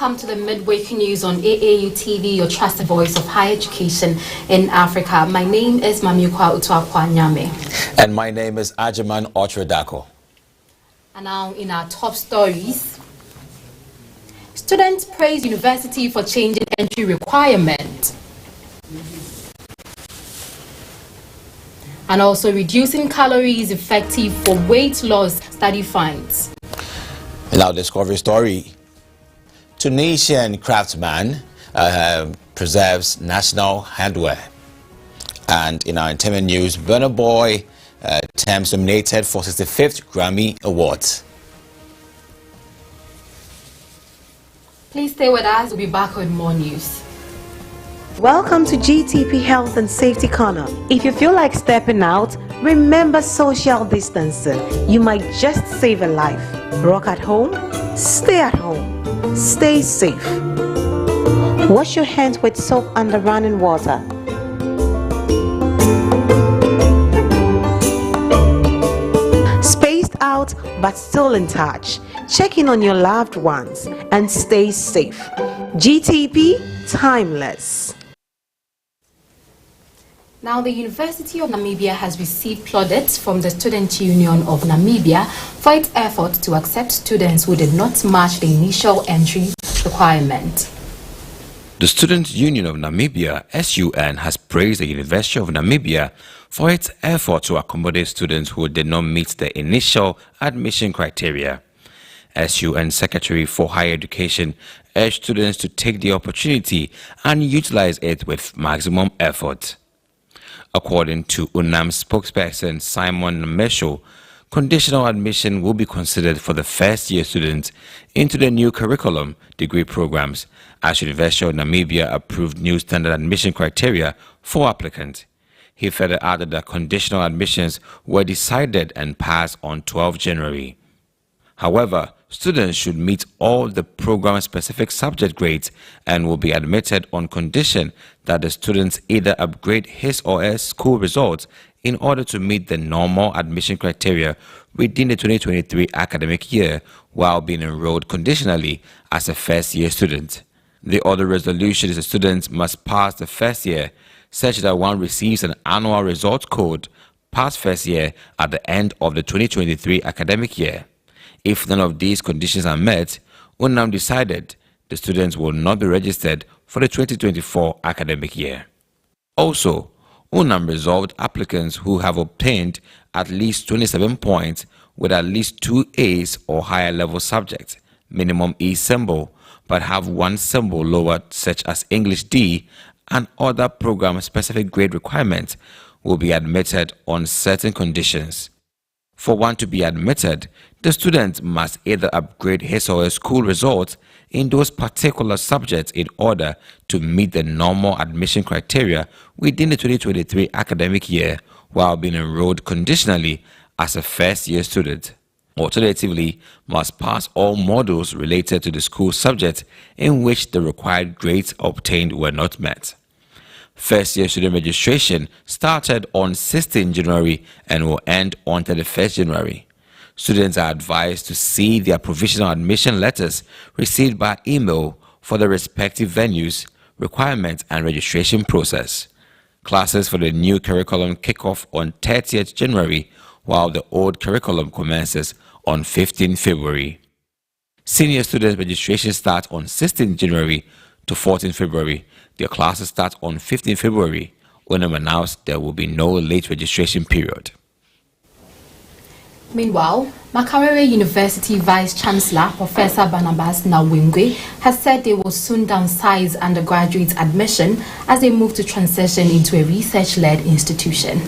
welcome to the Mid-Week news on Aau TV, your trusted voice of higher education in Africa. My name is Mamiukwa Utuakwanyame. And my name is Ajaman Otradako. And now in our top stories, students praise university for changing entry requirement. And also reducing calories effective for weight loss, study finds. In our discovery story, Tunisian craftsman preserves national handwear. And in our entertainment news, Burna Boy Thames nominated for 65th Grammy Awards. Please stay with us. We'll be back with more news. Welcome to GTP Health and Safety Corner. If you feel like stepping out, remember social distancing. You might just save a life. Rock at home, stay at home, stay safe. Wash your hands with soap under running water. Spaced out but still in touch. Check in on your loved ones and stay safe. GTP, timeless. Now, the University of Namibia has received plaudits from the Student Union of Namibia for its effort to accept students who did not match the initial entry requirement. The Student Union of Namibia, SUN, has praised the University of Namibia for its effort to accommodate students who did not meet the initial admission criteria. SUN Secretary for Higher Education urged students to take the opportunity and utilize it with maximum effort. According to UNAM spokesperson Simon Mesho, conditional admission will be considered for the first-year students into the new curriculum degree programs as University of Namibia approved new standard admission criteria for applicants. He further added that conditional admissions were decided and passed on 12 January. However, students should meet all the program-specific subject grades and will be admitted on condition that the students either upgrade his or her school results in order to meet the normal admission criteria within the 2023 academic year while being enrolled conditionally as a first-year student. The other resolution is the students must pass the first year such that one receives an annual results code past first year at the end of the 2023 academic year. If none of these conditions are met, UNAM decided the students will not be registered for the 2024 academic year. Also, UNAM resolved applicants who have obtained at least 27 points with at least 2 A's or higher level subjects, minimum E symbol, but have one symbol lower such as English D and other program-specific grade requirements will be admitted on certain conditions. For one to be admitted, the student must either upgrade his or her school results in those particular subjects in order to meet the normal admission criteria within the 2023 academic year while being enrolled conditionally as a first-year student. Alternatively, must pass all modules related to the school subject in which the required grades obtained were not met. First-year student registration started on 16 January and will end on 31st January. Students are advised to see their provisional admission letters received by email for the respective venues, requirements, and registration process. Classes for the new curriculum kick off on 30th January, while the old curriculum commences on 15 February. Senior student registration starts on 16 January to 14 February. Their classes start on 15 February. UNAM announced there will be no late registration period. Meanwhile, Makerere University Vice-Chancellor Professor Barnabas Nawingwe has said they will soon downsize undergraduate admission as they move to transition into a research-led institution.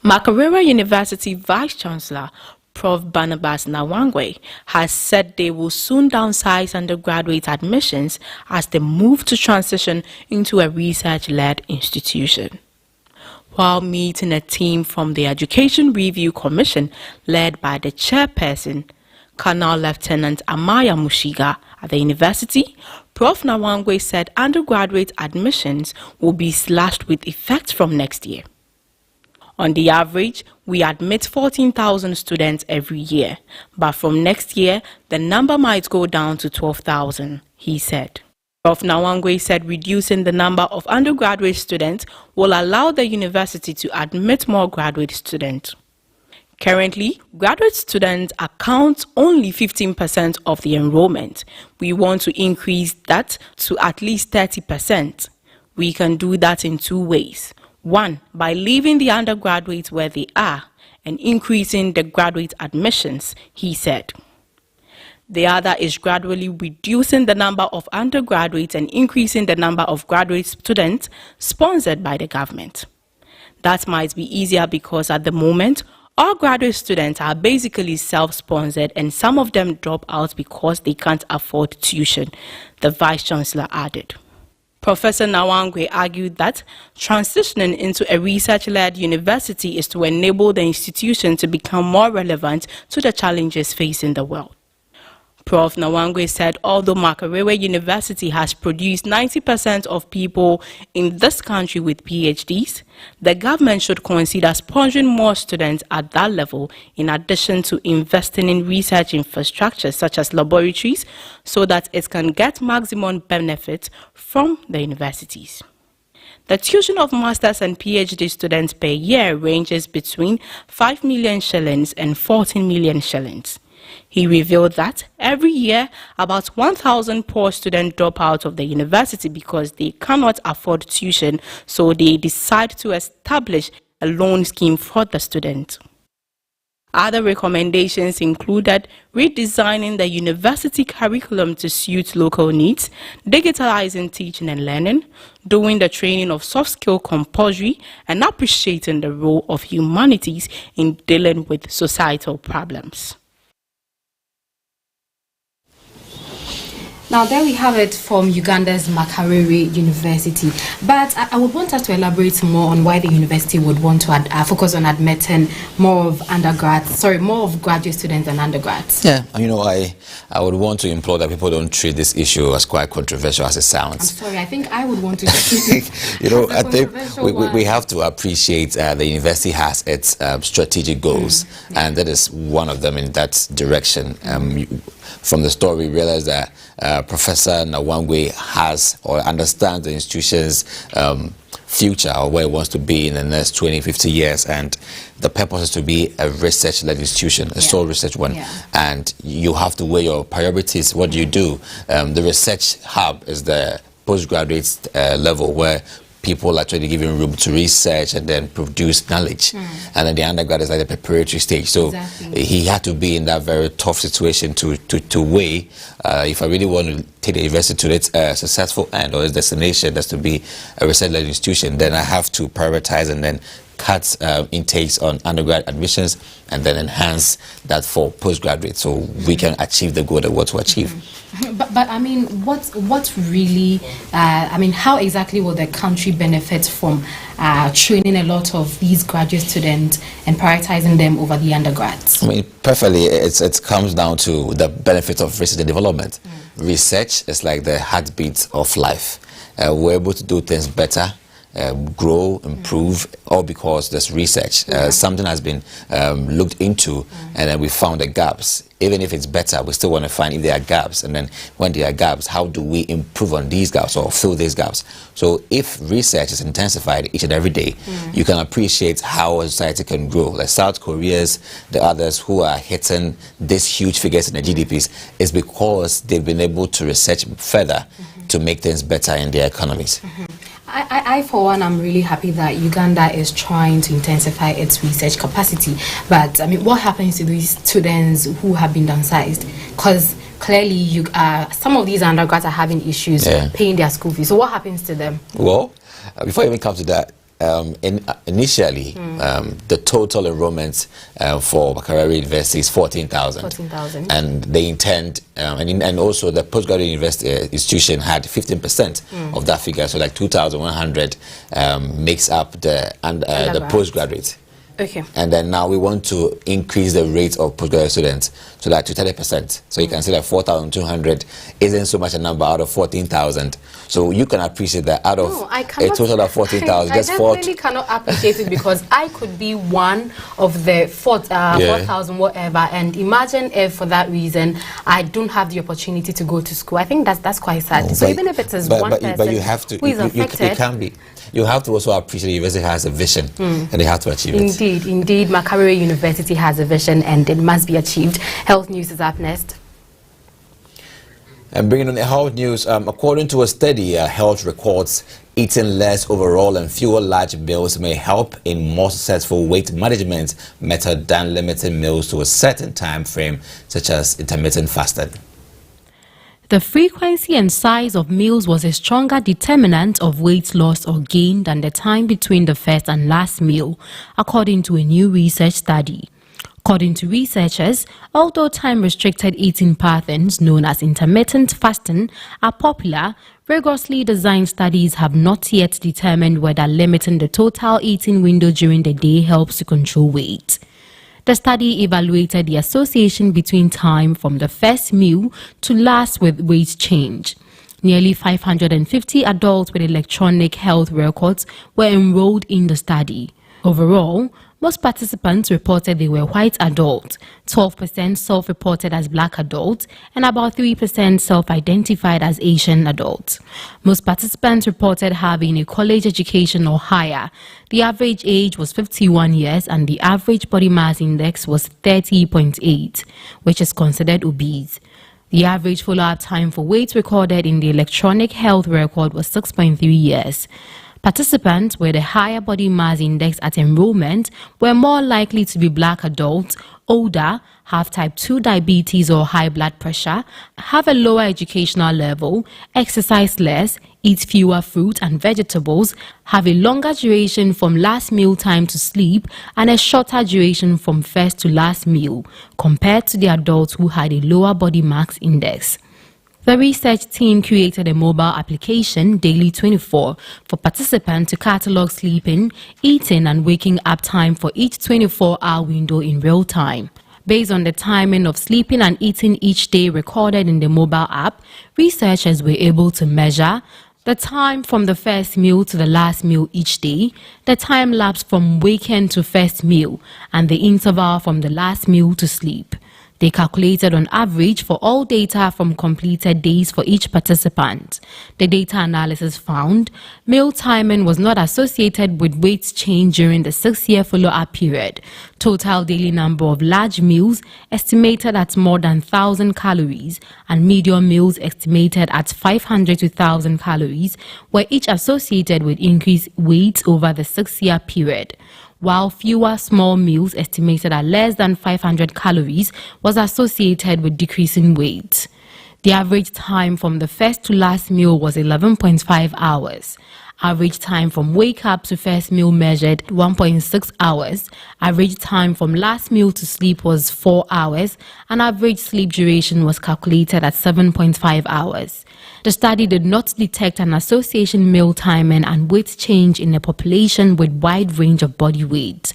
Makerere University Vice-Chancellor Prof. Barnabas Nawangwe has said they will soon downsize undergraduate admissions as they move to transition into a research-led institution. while meeting a team from the Education Review Commission led by the chairperson, Colonel Lieutenant Amaya Mushiga at the university. Prof. Nawangwe said undergraduate admissions will be slashed with effect from next year. On the average, we admit 14,000 students every year, but from next year, the number might go down to 12,000, he said. Prof. Nawangwe said reducing the number of undergraduate students will allow the university to admit more graduate students. Currently, graduate students account only 15% of the enrollment. We want to increase that to at least 30%. We can do that in two ways. One, by leaving the undergraduates where they are and increasing the graduate admissions, he said. The other is gradually reducing the number of undergraduates and increasing the number of graduate students sponsored by the government. That might be easier because at the moment, all graduate students are basically self-sponsored and some of them drop out because they can't afford tuition, the Vice-Chancellor added. Professor Nawangwe argued that transitioning into a research-led university is to enable the institution to become more relevant to the challenges facing the world. Prof. Nawangwe said although Makerere University has produced 90% of people in this country with PhDs, the government should consider sponsoring more students at that level in addition to investing in research infrastructure such as laboratories so that it can get maximum benefit from the universities. The tuition of masters and PhD students per year ranges between 5 million shillings and 14 million shillings. He revealed that every year, about 1,000 poor students drop out of the university because they cannot afford tuition, so they decide to establish a loan scheme for the student. Other recommendations included redesigning the university curriculum to suit local needs, digitalizing teaching and learning, doing the training of soft skill compulsory, and appreciating the role of humanities in dealing with societal problems. Now, there we have it from Uganda's Makerere University. But I would want us to elaborate more on why the university would want to focus on admitting more of graduate students than undergrads. Yeah, I would want to implore that people don't treat this issue as quite controversial as it sounds. I'm sorry, I think I would want to treat it I think we have to appreciate the university has its strategic goals, and that is one of them in that direction. From the story, we realize that Professor Nawangwe has or understands the institution's future or where it wants to be in the next 20, 50 years, and the purpose is to be a research-led institution, a sole research one, and you have to weigh your priorities. What do you do? The research hub is the postgraduate level where people are actually given room to research and then produce knowledge. And then the undergrad is like the preparatory stage. So he had to be in that very tough situation to weigh if I really want to take the university to its successful end or its destination, that's to be a research-led institution, then I have to prioritize and then cut intakes on undergrad admissions and then enhance that for postgraduate so we can achieve the goal that we want to achieve. But I mean, what really, how exactly will the country benefit from training a lot of these graduate students and prioritizing them over the undergrads? I mean, perfectly, it comes down to the benefit of research and development. Research is like the heartbeat of life. We're able to do things better, grow, improve, all because there's research. Something has been looked into, and then we found the gaps. Even if it's better, we still want to find if there are gaps, and then when there are gaps, how do we improve on these gaps or fill these gaps? So if research is intensified each and every day, you can appreciate how a society can grow. Like South Korea's, the others who are hitting these huge figures in the GDPs, is because they've been able to research further to make things better in their economies. I, for one, I'm really happy that Uganda is trying to intensify its research capacity. But, I mean, what happens to these students who have been downsized? Because clearly, some of these undergrads are having issues paying their school fees. So what happens to them? Well, before I even come to that, initially, the total enrollment for Makerere University is 14,000. 14,000. And they intend, and also the postgraduate university institution had 15% of that figure, so like 2,100 makes up the postgraduate. Okay. And then now we want to increase the rate of postgraduate students to like to 30%. So you can see that 4,200 isn't so much a number out of 14,000. So you can appreciate that out of a total of 14,000. I definitely cannot appreciate it, because I could be one of the 4,000 whatever. And imagine if for that reason I don't have the opportunity to go to school. I think that's quite sad. So even if it is one person but you have to, who is affected, it can be. You have to also appreciate the university has a vision and they have to achieve it. Indeed, Makerere University has a vision and it must be achieved. Health news is up next. And bringing on the health news, according to a study, health records eating less overall and fewer large meals may help in more successful weight management method than limiting meals to a certain time frame, such as intermittent fasting. The frequency and size of meals was a stronger determinant of weight loss or gain than the time between the first and last meal, according to a new research study. According to researchers, although time-restricted eating patterns known as intermittent fasting are popular, rigorously designed studies have not yet determined whether limiting the total eating window during the day helps to control weight. The study evaluated the association between time from the first meal to last with weight change. Nearly 550 adults with electronic health records were enrolled in the study. Overall, most participants reported they were white adults, 12% self-reported as black adults, and about 3% self-identified as Asian adults. Most participants reported having a college education or higher. The average age was 51 years and the average body mass index was 30.8, which is considered obese. The average follow-up time for weight recorded in the electronic health record was 6.3 years. Participants with a higher body mass index at enrollment were more likely to be black adults, older, have type 2 diabetes or high blood pressure, have a lower educational level, exercise less, eat fewer fruit and vegetables, have a longer duration from last meal time to sleep, and a shorter duration from first to last meal, compared to the adults who had a lower body mass index. The research team created a mobile application, Daily 24, for participants to catalog sleeping, eating and waking up time for each 24-hour window in real time. Based on the timing of sleeping and eating each day recorded in the mobile app, researchers were able to measure the time from the first meal to the last meal each day, the time lapse from waking to first meal, and the interval from the last meal to sleep. They calculated on average for all data from completed days for each participant. The data analysis found meal timing was not associated with weight change during the 6-year follow-up period. Total daily number of large meals estimated at more than 1,000 calories and medium meals estimated at 500 to 1,000 calories were each associated with increased weight over the 6-year period, while fewer small meals estimated at less than 500 calories was associated with decreasing weight. The average time from the first to last meal was 11.5 hours. Average time from wake up to first meal measured 1.6 hours. Average time from last meal to sleep was 4 hours, and average sleep duration was calculated at 7.5 hours. The study did not detect an association meal timing and weight change in a population with wide range of body weight.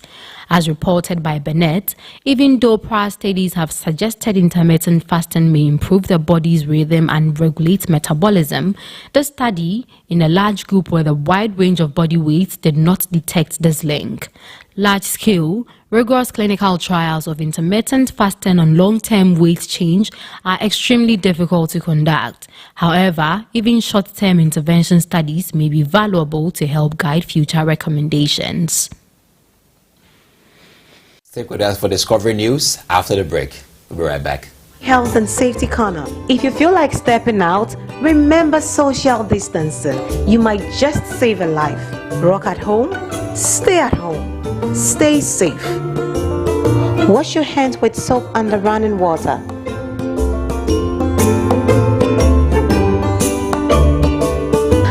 As reported by Bennett, even though prior studies have suggested intermittent fasting may improve the body's rhythm and regulate metabolism, the study, in a large group with a wide range of body weights, did not detect this link. Large-scale, rigorous clinical trials of intermittent fasting on long-term weight change are extremely difficult to conduct. However, even short-term intervention studies may be valuable to help guide future recommendations. Stick with us for Discovery News after the break. We'll be right back. Health and Safety Corner. If you feel like stepping out, remember social distancing. You might just save a life. Rock at home, stay at home, stay safe. Wash your hands with soap under running water.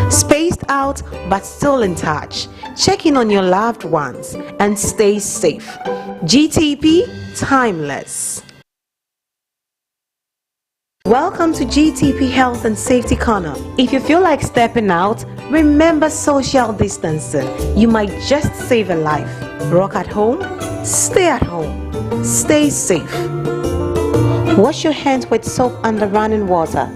Spaced out but still in touch. check in on your loved ones, and stay safe. GTP Timeless. Welcome to GTP Health and Safety Corner. If you feel like stepping out, remember social distancing. You might just save a life. Rock at home, stay at home, stay safe. Wash your hands with soap and the running water.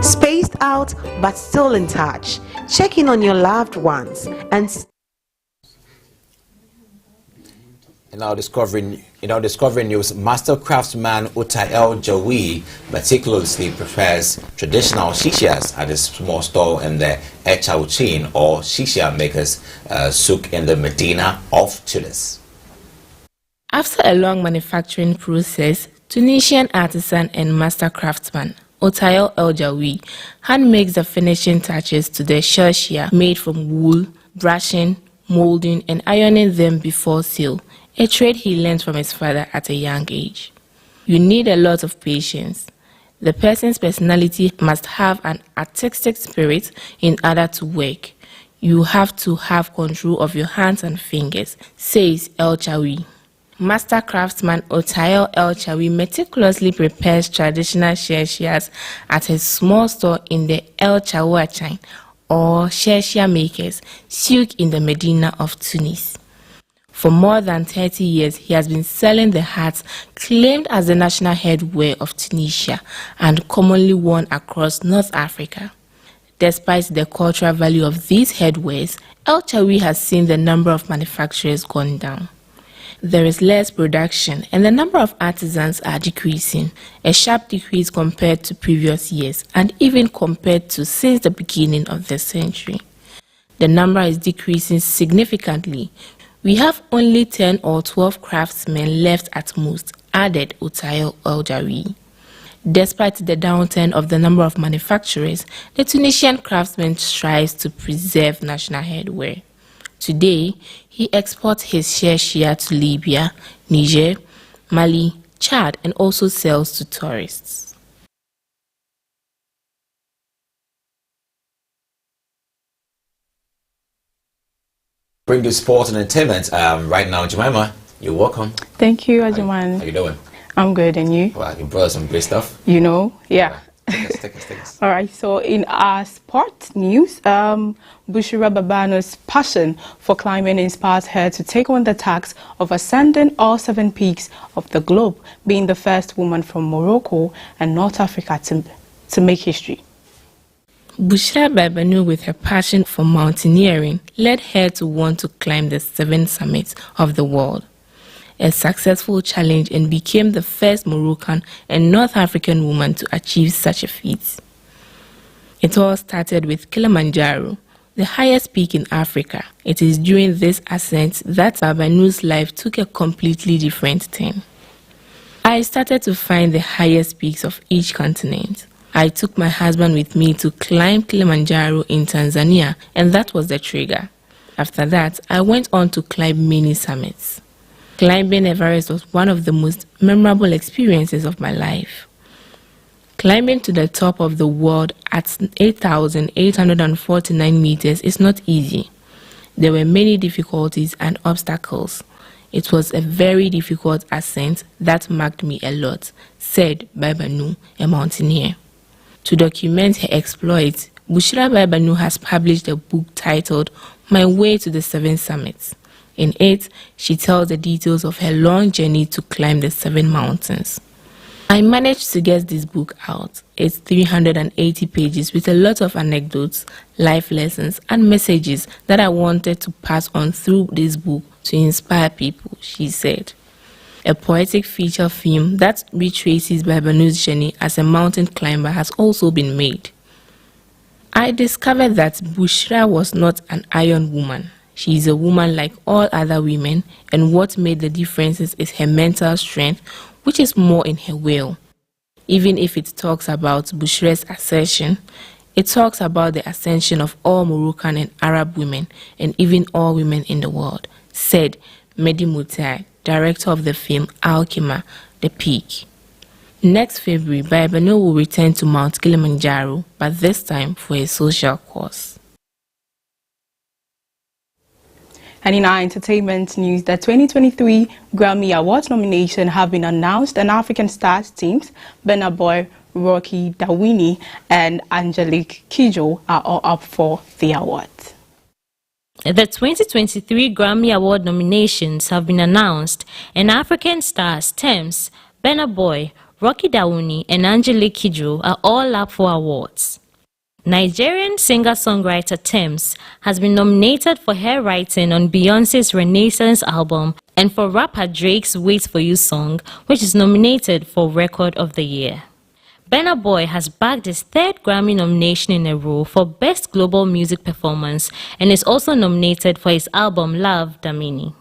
Spaced out but still in touch. Check in on your loved ones and In our discovering news, master craftsman Untitled Chapter meticulously prepares traditional shishas at his small store in the Aau chain or shisha makers souk in the Medina of Tunis. After a long manufacturing process, Tunisian artisan and master craftsman Untitled Chapter hand makes the finishing touches to the shisha made from wool, brushing, molding and ironing them before sale, a trade he learned from his father at a young age. You need a lot of patience. The person's personality must have an artistic spirit in order to work. You have to have control of your hands and fingers, says El Chawi. Master craftsman Untitled Chapter meticulously prepares traditional shisha at his small store in the El chain or shisha makers, souk in the Medina of Tunis. For more than 30 years, he has been selling the hats claimed as the national headwear of Tunisia and commonly worn across North Africa. Despite the cultural value of these headwears, El Chawi has seen the number of manufacturers gone down. There is less production and the number of artisans are decreasing, a sharp decrease compared to previous years and even compared to since the beginning of the century. The number is decreasing significantly. We have only 10 or 12 craftsmen left at most, added Untitled Chapter. Despite the downturn of the number of manufacturers, the Tunisian craftsman strives to preserve national headwear. Today, he exports his shisha to Libya, Niger, Mali, Chad, and also sells to tourists. Bring the sport and entertainment right now. Jemima, you're welcome. Thank you, Ajuman. How you doing? I'm good, and you? Well, you brought some great stuff. You know, yeah. Take us. All right, so in our sport news, Bushra Babano's passion for climbing inspires her to take on the task of ascending all 7 peaks of the globe, being the first woman from Morocco and North Africa to make history. Bushra Babanu, with her passion for mountaineering, led her to want to climb the 7 summits of the world. A successful challenge and became the first Moroccan and North African woman to achieve such a feat. It all started with Kilimanjaro, the highest peak in Africa. It is during this ascent that Babanu's life took a completely different turn. I started to find the highest peaks of each continent. I took my husband with me to climb Kilimanjaro in Tanzania, and that was the trigger. After that, I went on to climb many summits. Climbing Everest was one of the most memorable experiences of my life. Climbing to the top of the world at 8,849 meters is not easy. There were many difficulties and obstacles. It was a very difficult ascent that marked me a lot, said Babanu, a mountaineer. To document her exploits, Bushra Babanu has published a book titled My Way to the 7 Summits. In it, she tells the details of her long journey to climb the 7 mountains. I managed to get this book out. It's 380 pages with a lot of anecdotes, life lessons, and messages that I wanted to pass on through this book to inspire people, she said. A poetic feature film that retraces Babanu's journey as a mountain climber has also been made. I discovered that Bushra was not an iron woman. She is a woman like all other women, and what made the differences is her mental strength, which is more in her will. Even if it talks about Bushra's ascension, it talks about the ascension of all Moroccan and Arab women, and even all women in the world, said Mehdi Moutai, director of the film Alkima, The Peak. Next February, Baibano will return to Mount Kilimanjaro, but this time for a social cause. And in our entertainment news, the 2023 Grammy Awards nomination have been announced, and African Stars teams Burna Boy, Rocky Dawini and Angelique Kidjo are all up for the award. The 2023 Grammy Award nominations have been announced, and African Stars Tems, Burna Boy, Rocky Dawini and Angelique Kidjo are all up for awards. Nigerian singer-songwriter Tems has been nominated for her writing on Beyoncé's Renaissance album and for rapper Drake's Wait For You song, which is nominated for Record of the Year. Burna Boy has bagged his third Grammy nomination in a row for Best Global Music Performance and is also nominated for his album Love Damini.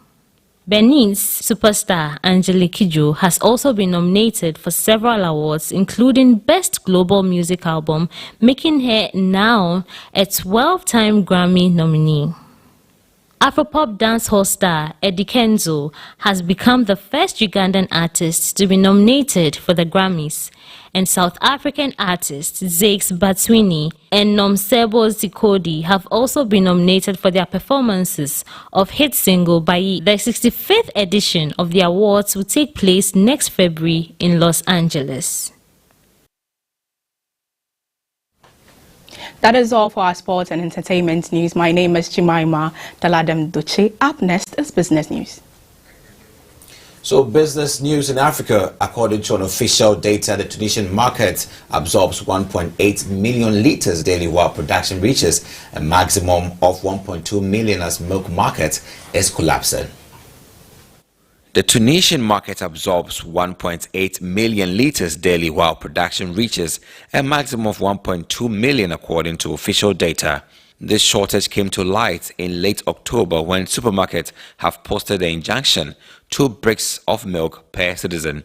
Benin's superstar Angelique Kidjo has also been nominated for several awards, including Best Global Music Album, making her now a 12-time Grammy nominee. Afropop dancehall star Eddie Kenzo has become the first Ugandan artist to be nominated for the Grammys, and South African artists Zakes Batwini and Nomsebo Zikodi have also been nominated for their performances of hit single Bayi. The 65th edition of the awards will take place next February in Los Angeles. That is all for our sports and entertainment news. My name is Jemima Daladem Duce. Up next is business news. So business news in Africa, according to an official data, the Tunisian market absorbs 1.8 million liters daily while production reaches a maximum of 1.2 million as milk market is collapsing. The Tunisian market absorbs 1.8 million liters daily while production reaches a maximum of 1.2 million according to official data. This shortage came to light in late October when supermarkets have posted the injunction 2 bricks of milk per citizen.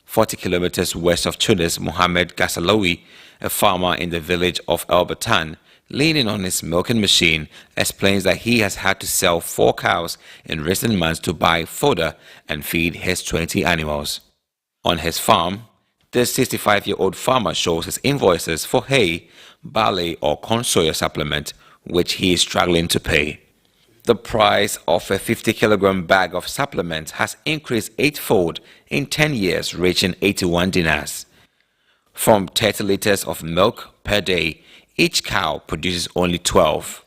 40 kilometers west of Tunis, Mohamed Gassalawi, a farmer in the village of El Batan, leaning on his milking machine, explains that he has had to sell 4 cows in recent months to buy fodder and feed his 20 animals. On his farm, this 65-year-old farmer shows his invoices for hay, barley or corn soya supplement, which he is struggling to pay. The price of a 50-kilogram bag of supplement has increased 8-fold in 10 years, reaching 81 dinars. From 30 liters of milk per day, each cow produces only 12.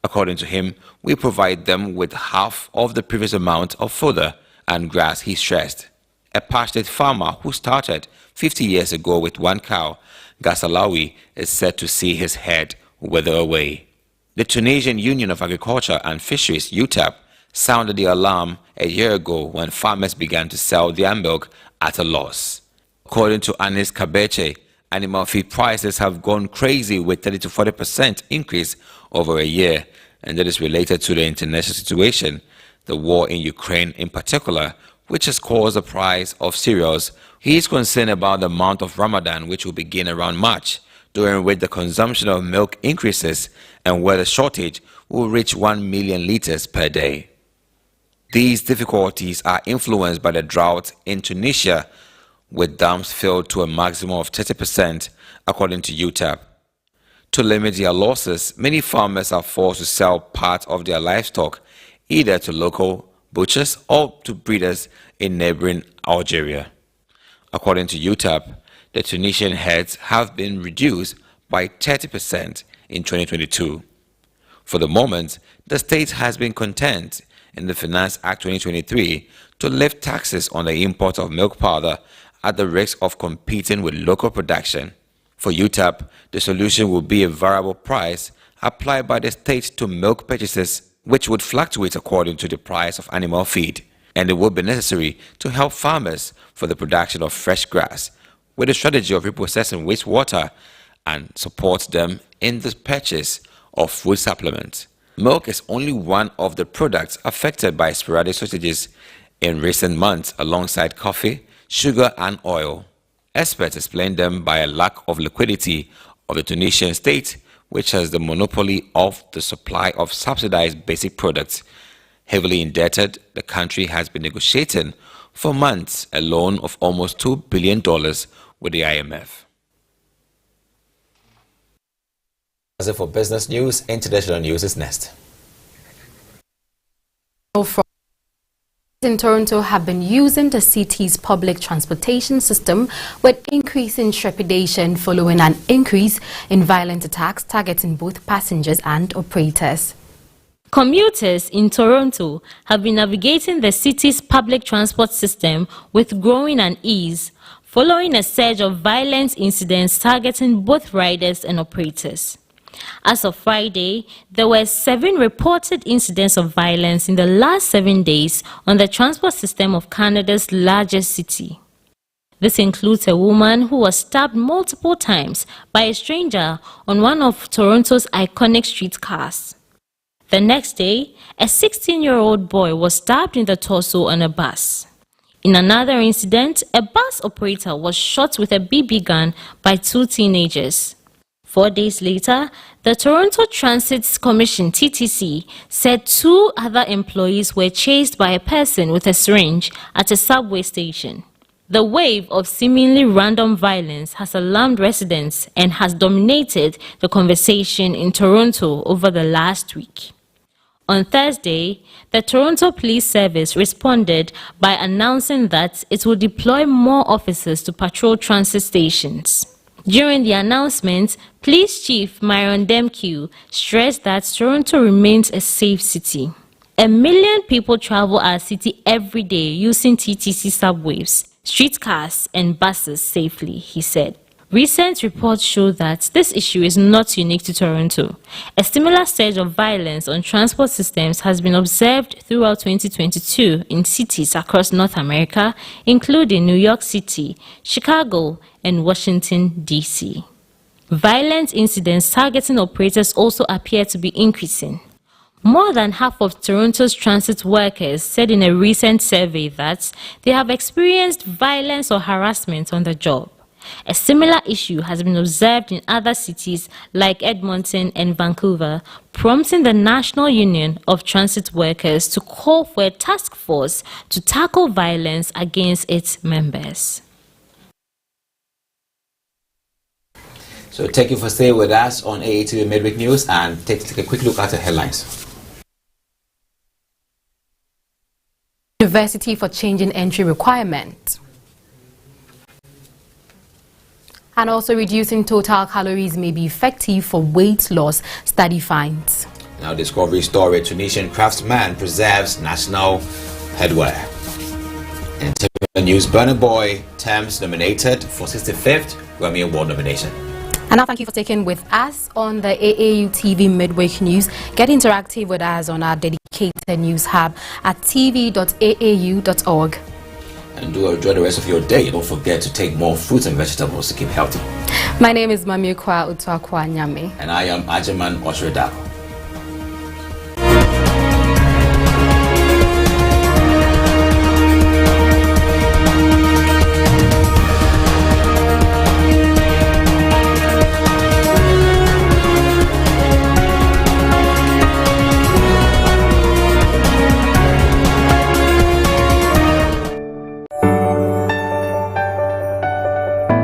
According to him, we provide them with half of the previous amount of fodder and grass, he stressed. A passionate farmer who started 50 years ago with 1 cow, Gassalawi is said to see his head wither away. The Tunisian Union of Agriculture and Fisheries, UTAP, sounded the alarm a year ago when farmers began to sell their milk at a loss. According to Anis Kabeche, animal feed prices have gone crazy with 30 to 40% increase over a year, and that is related to the international situation, the war in Ukraine in particular, which has caused the price of cereals. He is concerned about the month of Ramadan, which will begin around March, during which the consumption of milk increases and where the shortage will reach 1 million liters per day. These difficulties are influenced by the drought in Tunisia, with dams filled to a maximum of 30%, according to UTAP. To limit their losses, many farmers are forced to sell part of their livestock either to local butchers or to breeders in neighboring Algeria. According to UTAP, the Tunisian herds have been reduced by 30% in 2022. For the moment, the state has been content in the Finance Act 2023 to lift taxes on the import of milk powder at the risk of competing with local production. For UTAP, the solution will be a variable price applied by the state to milk purchases, which would fluctuate according to the price of animal feed, and it would be necessary to help farmers for the production of fresh grass, with a strategy of reprocessing wastewater and support them in the purchase of food supplements. Milk is only one of the products affected by sporadic shortages in recent months alongside coffee, sugar and oil. Experts explain them by a lack of liquidity of the Tunisian state, which has the monopoly of the supply of subsidized basic products. Heavily indebted, the country has been negotiating for months, a loan of almost $2 billion with the IMF. As for business news, international news is next. In Toronto have been using the city's public transportation system with increasing trepidation following an increase in violent attacks targeting both passengers and operators. Commuters in Toronto have been navigating the city's public transport system with growing unease following a surge of violent incidents targeting both riders and operators. As of Friday, there were 7 reported incidents of violence in the last 7 days on the transport system of Canada's largest city. This includes a woman who was stabbed multiple times by a stranger on one of Toronto's iconic streetcars. The next day, a 16-year-old boy was stabbed in the torso on a bus. In another incident, a bus operator was shot with a BB gun by 2 teenagers. 4 days later, the Toronto Transit Commission (TTC) said 2 other employees were chased by a person with a syringe at a subway station. The wave of seemingly random violence has alarmed residents and has dominated the conversation in Toronto over the last week. On Thursday, the Toronto Police Service responded by announcing that it will deploy more officers to patrol transit stations. During the announcement, Police Chief Myron Demkew stressed that Toronto remains a safe city. 1 million people travel our city every day using TTC subways, streetcars and buses safely, he said. Recent reports show that this issue is not unique to Toronto. A similar surge of violence on transport systems has been observed throughout 2022 in cities across North America, including New York City, Chicago, and Washington, D.C. Violent incidents targeting operators also appear to be increasing. More than half of Toronto's transit workers said in a recent survey that they have experienced violence or harassment on the job. A similar issue has been observed in other cities like Edmonton and Vancouver, prompting the National Union of Transit Workers to call for a task force to tackle violence against its members. So thank you for staying with us on Aau Tv Mid-Week News, and take a quick look at the headlines. University for changing entry requirement. And also reducing total calories may be effective for weight loss, study finds. Now, Discovery story, Tunisian craftsman preserves national headwear. In international news, Burna Boy, Thames nominated for 65th Grammy Award nomination. And now thank you for taking with us on the Aau TV Midweek News. Get interactive with us on our dedicated news hub at tv.aau.org. And do enjoy the rest of your day. Don't forget to take more fruits and vegetables to keep healthy. My name is Mami Kwa Utuakwa Nyame. And I am Ajaman Osredako.